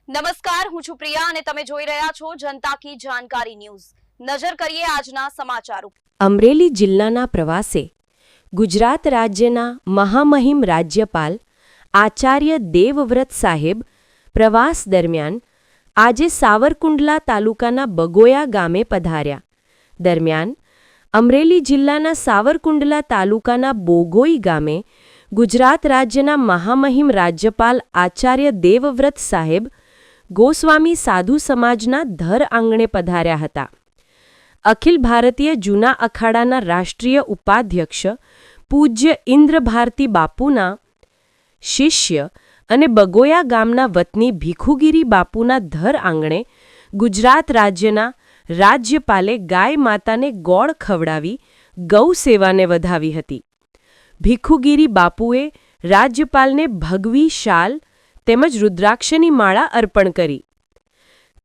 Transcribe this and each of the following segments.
નમસ્કાર, હું છું પ્રિયા અને તમે જોઈ રહ્યા છો જનતા કી જાણકારી ન્યૂઝ। નજર કરીએ આજના સમાચાર ઉપર। અમરેલી જિલ્લાના પ્રવાસે ગુજરાત રાજ્યના મહામહિમ રાજ્યપાલ આચાર્ય દેવવ્રત સાહેબ પ્રવાસ દરમિયાન આજે સાવરકુંડલા તાલુકાના બગોયા ગામે પધાર્યા। દરમિયાન અમરેલી જિલ્લાના સાવરકુંડલા તાલુકાના બોગોઈ ગામે ગુજરાત રાજ્યના મહામહિમ રાજ્યપાલ આચાર્ય દેવવ્રત સાહેબ ગોસ્વામી સાધુ સમાજના ધર આંગણે પધાર્યા હતા। અખિલ ભારતીય જૂના અખાડાના રાષ્ટ્રીય ઉપાધ્યક્ષ પૂજ્ય ઇન્દ્રભારતી બાપુના શિષ્ય અને બગોયા ગામના વતની ભીખુગીરી બાપુના ધર આંગણે ગુજરાત રાજ્યના રાજ્યપાલે ગાય માતાને ગોળ ખવડાવી ગૌ સેવાને વધાવી હતી। ભીખુગીરી બાપુએ રાજ્યપાલને ભગવી શાલ તેમજ રુદ્રાક્ષની માળા અર્પણ કરી।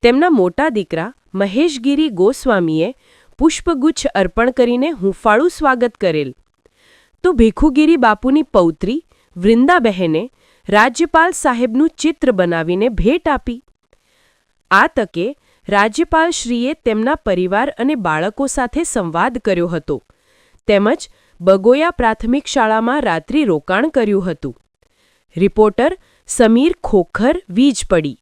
તેમના મોટા દીકરા મહેશગીરી ગોસ્વામીએ પુષ્પગુચ્છ અર્પણ કરીને હૂંફાળું સ્વાગત કરેલ, તો ભીખુગીરી બાપુની પૌત્રી વૃંદાબહેને રાજ્યપાલ સાહેબનું ચિત્ર બનાવીને ભેટ આપી। આ તકે રાજ્યપાલશ્રીએ તેમના પરિવાર અને બાળકો સાથે સંવાદ કર્યો હતો તેમજ બગોયા પ્રાથમિક શાળામાં રાત્રિ રોકાણ કર્યું હતું। રિપોર્ટર સમીર ખોખર, વીજપડી।